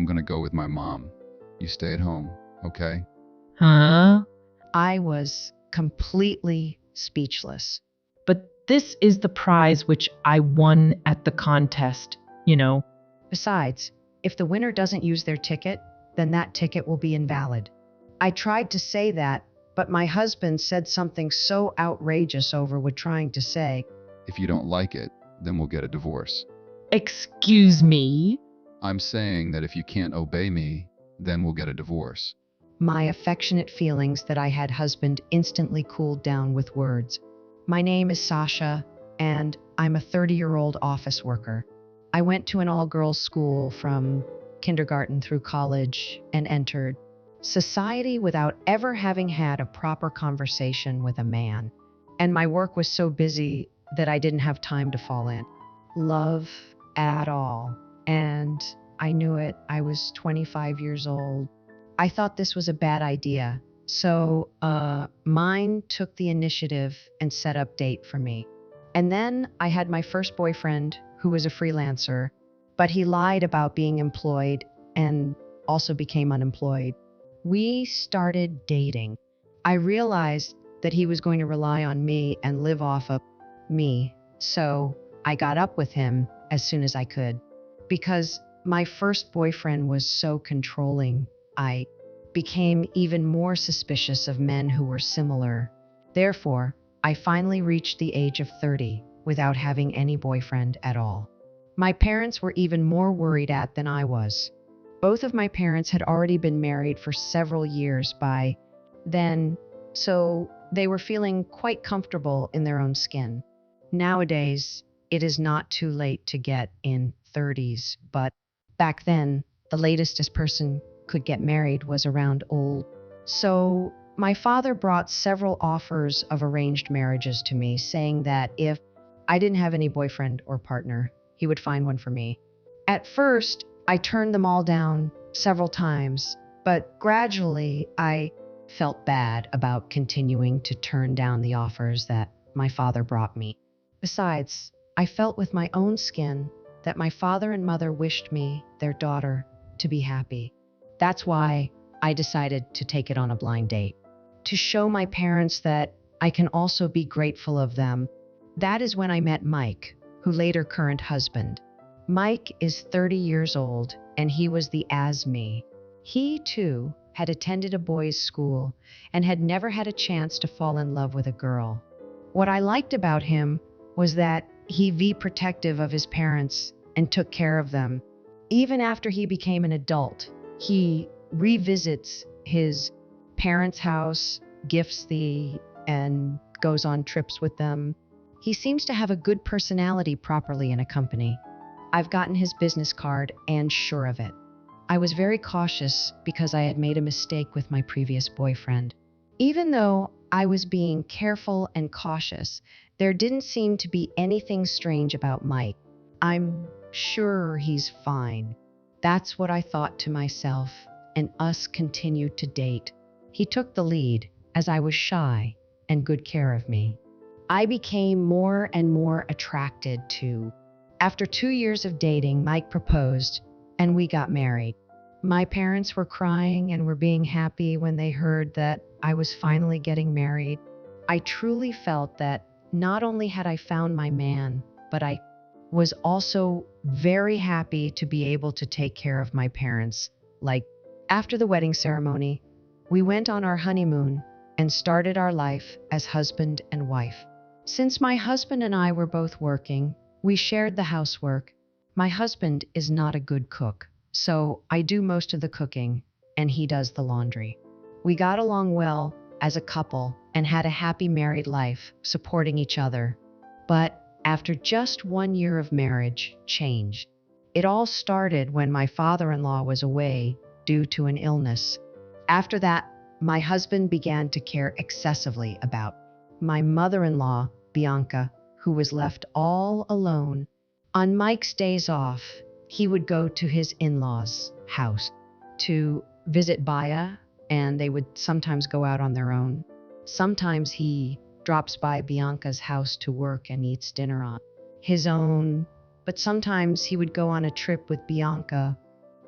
I'm gonna go with my mom. You stay at home, okay? Huh? I was completely speechless. But this is the prize which I won at the contest, you know. Besides, if the winner doesn't use their ticket, then that ticket will be invalid. I tried to say that, but my husband said something so outrageous over what trying to say. If you don't like it, then we'll get a divorce. Excuse me? I'm saying that if you can't obey me, then we'll get a divorce. My affectionate feelings that I had husband instantly cooled down with words. My name is Sasha, and I'm a 30-year-old office worker. I went to an all-girls school from kindergarten through college and entered society without ever having had a proper conversation with a man. And my work was so busy that I didn't have time to fall in love at all. And I knew it. I was 25 years old. I thought this was a bad idea. So mine took the initiative and set up date for me. And then I had my first boyfriend who was a freelancer, but he lied about being employed and also became unemployed. We started dating. I realized that he was going to rely on me and live off of me. So I got up with him as soon as I could. Because my first boyfriend was so controlling, I became even more suspicious of men who were similar. Therefore, I finally reached the age of 30 without having any boyfriend at all. My parents were even more worried than I was. Both of my parents had already been married for several years by then, so they were feeling quite comfortable in their own skin. Nowadays, it is not too late to get in 30s, but back then, the latest a person could get married was around old. So my father brought several offers of arranged marriages to me, saying that if I didn't have any boyfriend or partner, he would find one for me. At first, I turned them all down several times, but gradually I felt bad about continuing to turn down the offers that my father brought me. Besides, I felt with my own skin that my father and mother wished me, their daughter, to be happy. That's why I decided to take it on a blind date, to show my parents that I can also be grateful of them. That is when I met Mike, who later current husband. Mike is 30 years old, and he was the as me. He, too, had attended a boys' school and had never had a chance to fall in love with a girl. What I liked about him was that he was protective of his parents and took care of them. Even after he became an adult, he revisits his parents' house, gifts and goes on trips with them. He seems to have a good personality properly in a company. I've gotten his business card and sure of it. I was very cautious because I had made a mistake with my previous boyfriend. Even though I was being careful and cautious, there didn't seem to be anything strange about Mike. I'm sure he's fine. That's what I thought to myself, and us continued to date. He took the lead as I was shy and good care of me. I became more and more attracted to. After 2 years of dating, Mike proposed and we got married. My parents were crying and were being happy when they heard that I was finally getting married. I truly felt that not only had I found my man, but I was also very happy to be able to take care of my parents. After the wedding ceremony, we went on our honeymoon and started our life as husband and wife. Since my husband and I were both working, we shared the housework. My husband is not a good cook, so I do most of the cooking and he does the laundry. We got along well as a couple and had a happy married life, supporting each other. But after just 1 year of marriage, changed. It all started when my father-in-law was away due to an illness. After that, my husband began to care excessively about my mother-in-law, Bianca, who was left all alone. On Mike's days off, he would go to his in-laws' house to visit Baya, and they would sometimes go out on their own. Sometimes he drops by Bianca's house to work and eats dinner on his own, but sometimes he would go on a trip with Bianca.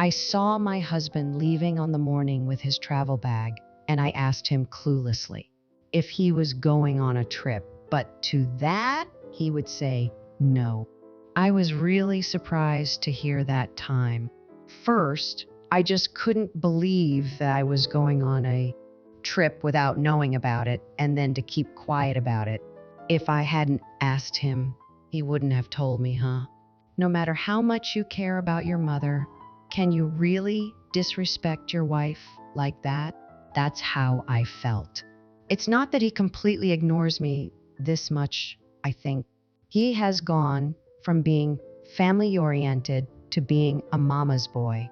I saw my husband leaving on the morning with his travel bag, and I asked him cluelessly if he was going on a trip, but to that, he would say no. I was really surprised to hear that time. First, I just couldn't believe that I was going on a trip without knowing about it, and then to keep quiet about it. If I hadn't asked him, he wouldn't have told me, huh? No matter how much you care about your mother, can you really disrespect your wife like that? That's how I felt. It's not that he completely ignores me this much, I think. He has gone from being family-oriented to being a mama's boy.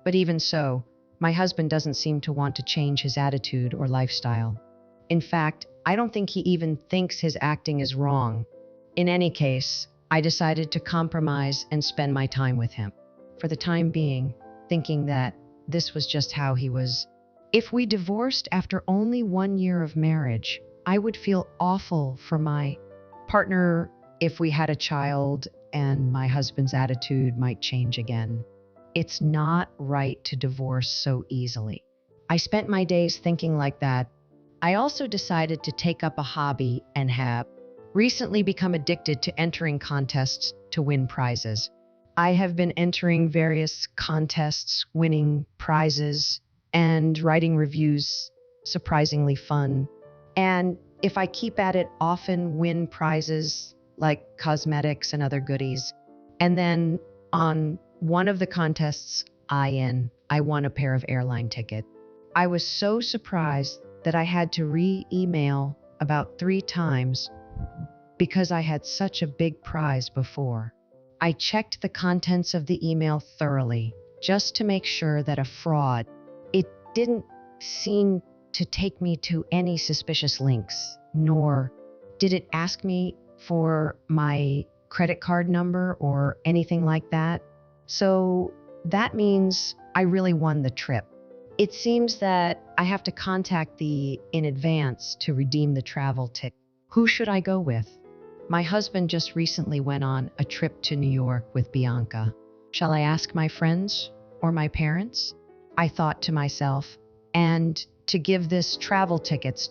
But even so, my husband doesn't seem to want to change his attitude or lifestyle. In fact, I don't think he even thinks his acting is wrong. In any case, I decided to compromise and spend my time with him. For the time being, thinking that this was just how he was. If we divorced after only 1 year of marriage, I would feel awful for my partner if we had a child and my husband's attitude might change again. It's not right to divorce so easily. I spent my days thinking like that. I also decided to take up a hobby and have recently become addicted to entering contests to win prizes. I have been entering various contests, winning prizes, and writing reviews, surprisingly fun. And if I keep at it, often win prizes like cosmetics and other goodies. And then on one of the contests I won a pair of airline tickets. I was so surprised that I had to re-email about 3 times because I had such a big prize before. I checked the contents of the email thoroughly just to make sure that a fraud. It didn't seem to take me to any suspicious links, nor did it ask me for my credit card number or anything like that. So that means I really won the trip. It seems that I have to contact in advance to redeem the travel ticket. Who should I go with? My husband just recently went on a trip to New York with Bianca. Shall I ask my friends or my parents? I thought to myself, and to give this travel tickets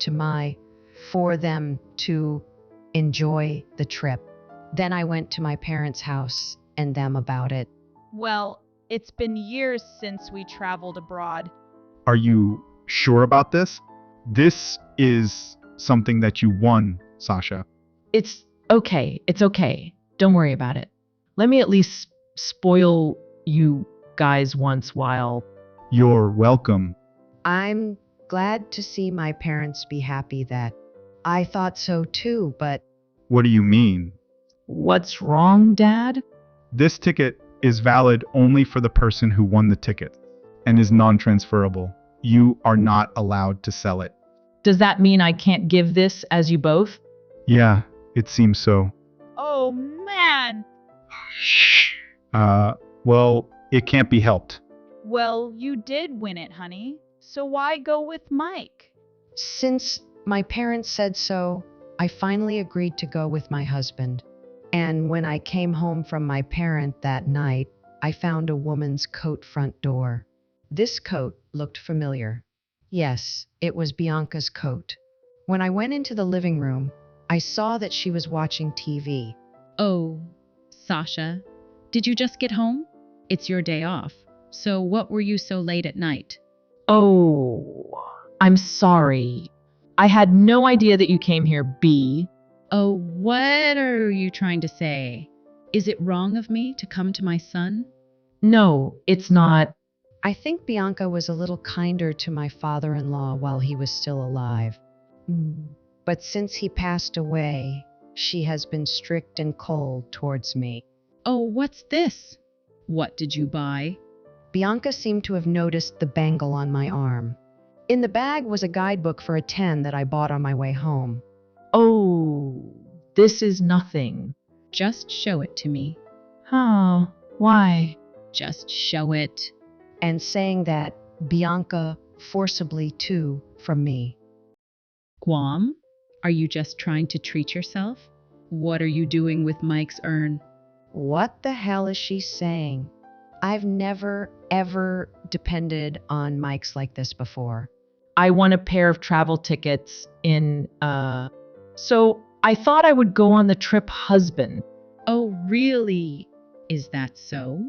for them to enjoy the trip. Then I went to my parents' house and them about it. Well, it's been years since we traveled abroad. Are you sure about this? This is something that you won, Sasha. It's okay. It's okay. Don't worry about it. Let me at least spoil you guys once while. You're welcome. I'm glad to see my parents be happy that I thought so too, but What do you mean? What's wrong, Dad? This ticket is valid only for the person who won the ticket and is non-transferable. You are not allowed to sell it. Does that mean I can't give this as you both? Yeah, it seems so. Oh, man. Well, it can't be helped. Well, you did win it, honey. So why go with Mike? since my parents said so, I finally agreed to go with my husband. And when I came home from my parent that night, I found a woman's coat front door. This coat looked familiar. Yes, it was Bianca's coat. When I went into the living room, I saw that she was watching TV. Oh, Sasha, did you just get home? It's your day off. So what were you so late at night? Oh, I'm sorry. I had no idea that you came here, B. Oh, what are you trying to say? Is it wrong of me to come to my son? No, it's not. I think Bianca was a little kinder to my father-in-law while he was still alive. But since he passed away, she has been strict and cold towards me. Oh, what's this? What did you buy? Bianca seemed to have noticed the bangle on my arm. In the bag was a guidebook for a 10 that I bought on my way home. Oh, this is nothing. Just show it to me. Huh, why? Just show it. And saying that, Bianca forcibly too from me. Guam? Are you just trying to treat yourself? What are you doing with Mike's urn? What the hell is she saying? I've never ever depended on Mike's like this before. I won a pair of travel tickets so I thought I would go on the trip, husband. Oh, really? Is that so?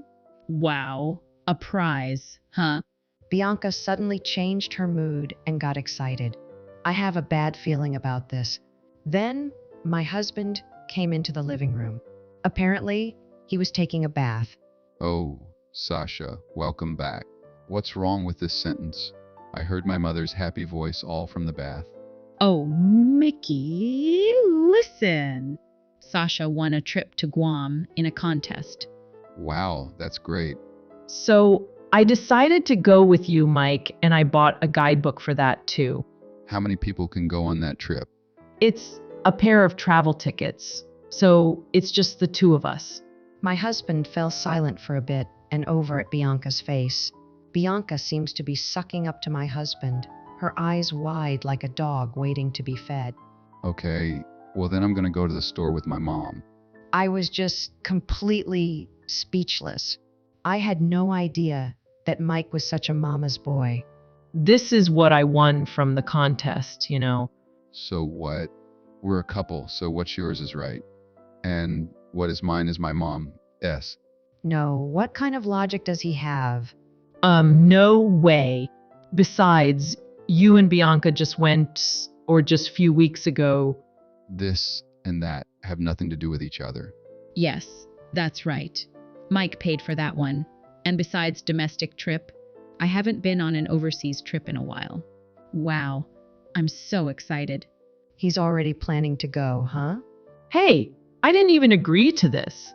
Wow. A prize, huh? Bianca suddenly changed her mood and got excited. I have a bad feeling about this. Then my husband came into the living room. Apparently, he was taking a bath. Oh, Sasha, welcome back. What's wrong with this sentence? I heard my mother's happy voice all from the bath. Oh, Mickey, listen. Sasha won a trip to Guam in a contest. Wow, that's great. So I decided to go with you, Mike, and I bought a guidebook for that too. How many people can go on that trip? It's a pair of travel tickets, so it's just the two of us. My husband fell silent for a bit and over at Bianca's face. Bianca seems to be sucking up to my husband, her eyes wide like a dog waiting to be fed. Okay, well then I'm gonna go to the store with my mom. I was just completely speechless. I had no idea that Mike was such a mama's boy. This is what I won from the contest, you know. So what? We're a couple, so what's yours is right. And what is mine is my mom. S. No, what kind of logic does he have? No way. Besides, you and Bianca just went, or just a few weeks ago. This and that have nothing to do with each other. Yes, that's right. Mike paid for that one. And besides domestic trip, I haven't been on an overseas trip in a while. Wow, I'm so excited. He's already planning to go, huh? Hey, I didn't even agree to this.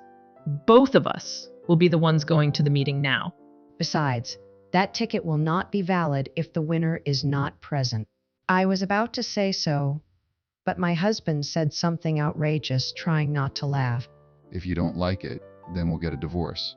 Both of us will be the ones going to the meeting now. Besides, that ticket will not be valid if the winner is not present. I was about to say so, but my husband said something outrageous, trying not to laugh. If you don't like it, then we'll get a divorce.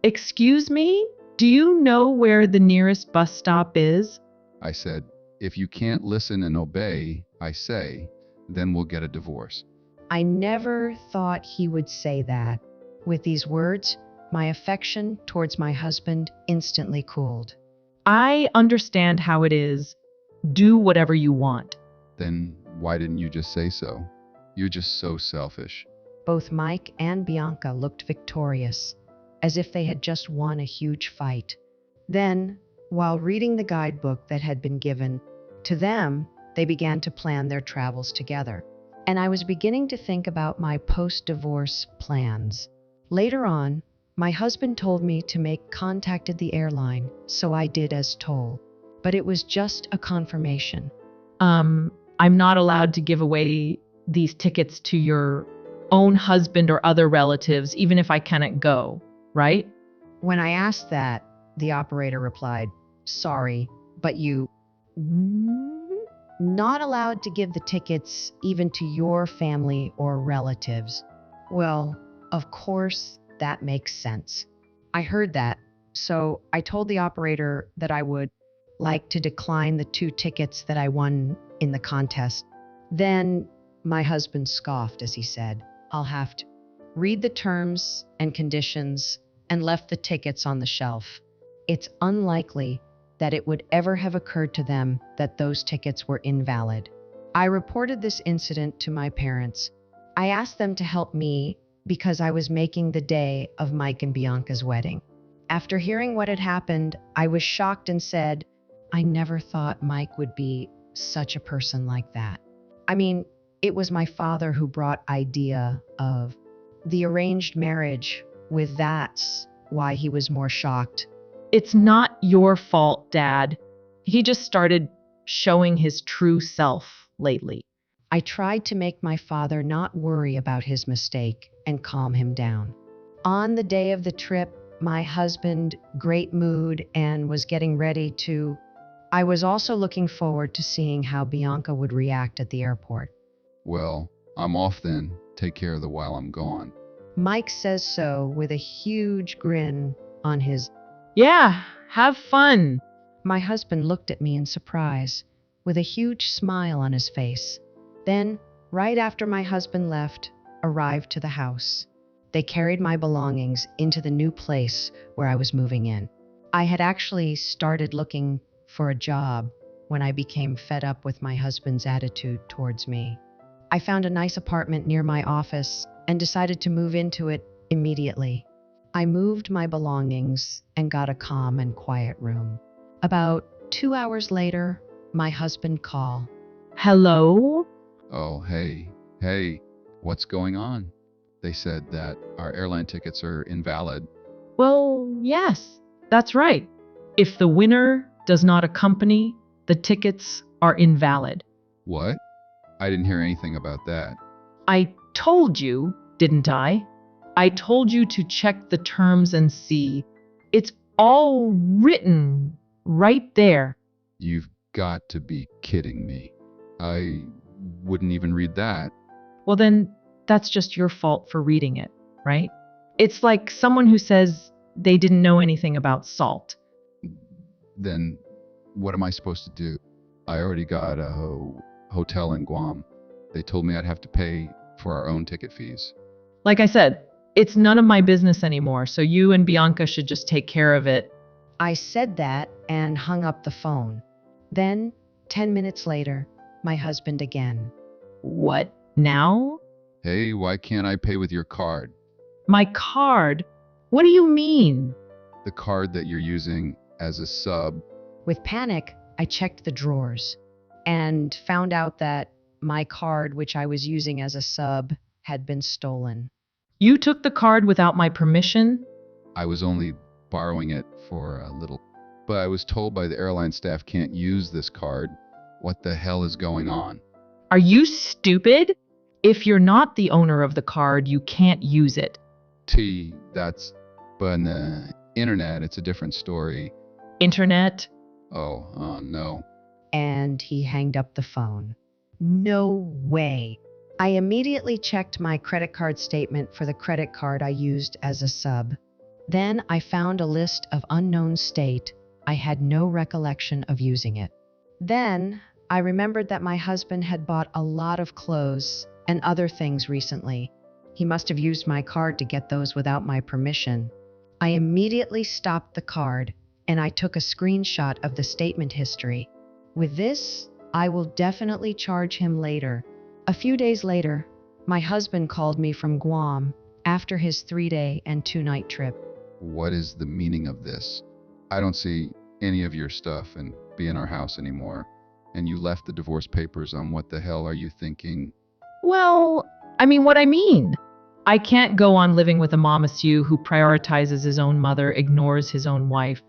Excuse me? Do you know where the nearest bus stop is? I said, if you can't listen and obey, I say, then we'll get a divorce. I never thought he would say that. With these words, my affection towards my husband instantly cooled. I understand how it is. Do whatever you want. Then why didn't you just say so? You're just so selfish. Both Mike and Bianca looked victorious, as if they had just won a huge fight. Then, while reading the guidebook that had been given to them, they began to plan their travels together. And I was beginning to think about my post-divorce plans. Later on, my husband told me to make contact at the airline, so I did as told. But it was just a confirmation. I'm not allowed to give away these tickets to your own husband or other relatives, even if I cannot go, right? When I asked that, the operator replied, "Sorry, but you not allowed to give the tickets even to your family or relatives." Well, of course, that makes sense. I heard that, so I told the operator that I would like to decline the 2 tickets that I won in the contest. Then my husband scoffed as he said, "I'll have to read the terms and conditions," and left the tickets on the shelf. It's unlikely that it would ever have occurred to them that those tickets were invalid. I reported this incident to my parents. I asked them to help me because I was making the day of Mike and Bianca's wedding. After hearing what had happened, I was shocked and said, I never thought Mike would be such a person like that. I mean, it was my father who brought idea of the arranged marriage with that's why he was more shocked. It's not your fault, Dad. He just started showing his true self lately. I tried to make my father not worry about his mistake and calm him down. On the day of the trip, my husband, great mood, and was getting ready to. I was also looking forward to seeing how Bianca would react at the airport. Well, I'm off then. Take care of the while I'm gone. Mike says so with a huge grin on his. Yeah, have fun. My husband looked at me in surprise, with a huge smile on his face. Then, right after my husband left, arrived to the house. They carried my belongings into the new place where I was moving in. I had actually started looking for a job when I became fed up with my husband's attitude towards me. I found a nice apartment near my office and decided to move into it immediately. I moved my belongings and got a calm and quiet room. About 2 hours later, my husband called. Hello? Oh, hey, what's going on? They said that our airline tickets are invalid. Well, yes, that's right. If the winner does not accompany, the tickets are invalid. What? I didn't hear anything about that. I told you, didn't I? I told you to check the terms and see. It's all written right there. You've got to be kidding me. I wouldn't even read that. Well, then that's just your fault for reading it, right? It's like someone who says they didn't know anything about salt. Then what am I supposed to do? I already got a hotel in Guam. They told me I'd have to pay for our own ticket fees. Like I said, it's none of my business anymore, so you and Bianca should just take care of it. I said that and hung up the phone. Then, 10 minutes later, my husband again. What now? Hey, why can't I pay with your card? My card? What do you mean? The card that you're using as a sub. With panic, I checked the drawers and found out that my card, which I was using as a sub, had been stolen. You took the card without my permission? I was only borrowing it for a little. But I was told by the airline staff can't use this card. What the hell is going on? Are you stupid? If you're not the owner of the card, you can't use it. But on the internet, it's a different story. Internet? Oh, no. And he hanged up the phone. No way. I immediately checked my credit card statement for the credit card I used as a sub. Then I found a list of unknown state. I had no recollection of using it. Then I remembered that my husband had bought a lot of clothes and other things recently. He must have used my card to get those without my permission. I immediately stopped the card and I took a screenshot of the statement history. With this, I will definitely charge him later. A few days later, my husband called me from Guam after his 3-day and 2-night trip. What is the meaning of this? I don't see any of your stuff and be in our house anymore. And you left the divorce papers on. What the hell are you thinking? Well, what I mean. I can't go on living with a Mamasue who prioritizes his own mother, ignores his own wife,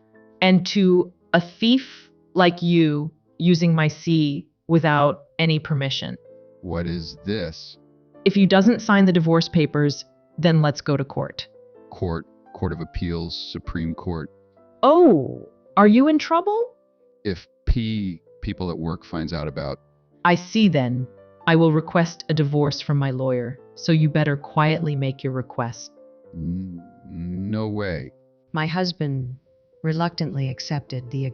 and to a thief like you using my C without any permission. What is this? If he doesn't sign the divorce papers, then let's go to court. Court of Appeals, Supreme Court. Oh, are you in trouble? If people at work finds out about. I see then. I will request a divorce from my lawyer, so you better quietly make your request. No way. My husband reluctantly accepted the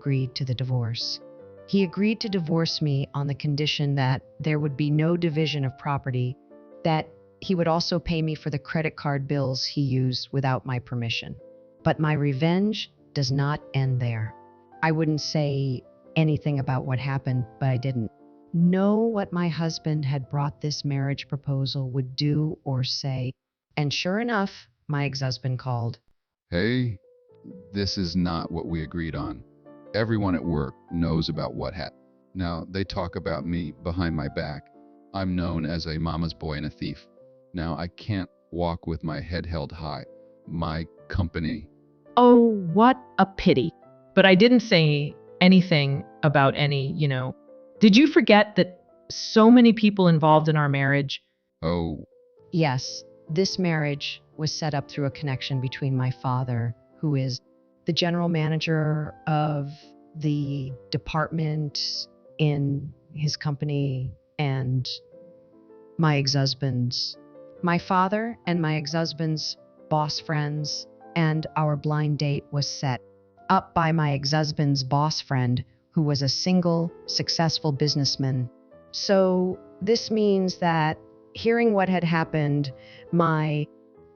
divorce. He agreed to divorce me on the condition that there would be no division of property, that he would also pay me for the credit card bills he used without my permission. But my revenge does not end there. I wouldn't say anything about what happened, but I didn't know what my husband had brought this marriage proposal would do or say. And sure enough, my ex-husband called. Hey, this is not what we agreed on. Everyone at work knows about what happened. Now, they talk about me behind my back. I'm known as a mama's boy and a thief. Now, I can't walk with my head held high. My company. Oh, what a pity. But I didn't say anything about any. Did you forget that so many people involved in our marriage? Oh, Yes, this marriage was set up through a connection between my father, who is the general manager of the department in his company, and my ex-husband's. My father and my ex-husband's boss friends, and our blind date was set up by my ex-husband's boss friend, who was a single, successful businessman. So this means that hearing what had happened, my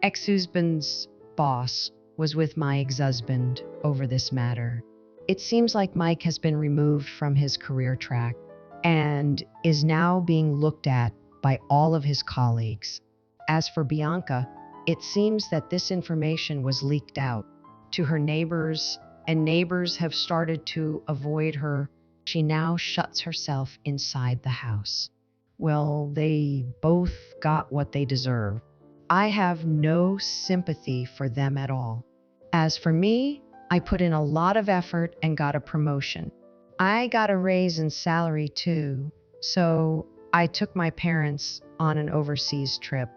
ex-husband's boss was with my ex-husband over this matter. It seems like Mike has been removed from his career track and is now being looked at by all of his colleagues. As for Bianca, it seems that this information was leaked out to her neighbors, and neighbors have started to avoid her. She now shuts herself inside the house. Well, they both got what they deserve. I have no sympathy for them at all. As for me, I put in a lot of effort and got a promotion. I got a raise in salary too, so I took my parents on an overseas trip.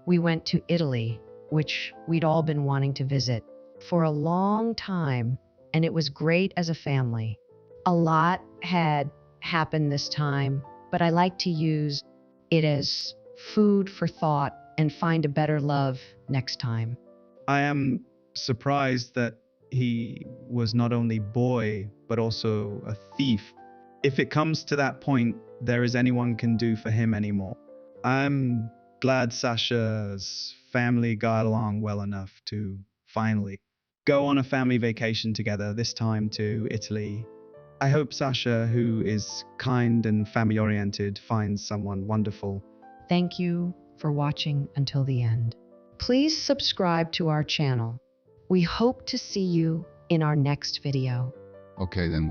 We went to Italy, which we'd all been wanting to visit for a long time, and it was great as a family. A lot had happened this time, but I like to use it as food for thought and find a better love next time. I am surprised that he was not only boy, but also a thief. If it comes to that point, there is anyone can do for him anymore. I'm glad Sasha's family got along well enough to finally go on a family vacation together, this time to Italy. I hope Sasha, who is kind and family-oriented, finds someone wonderful. Thank you for watching until the end. Please subscribe to our channel. We hope to see you in our next video. Okay, then.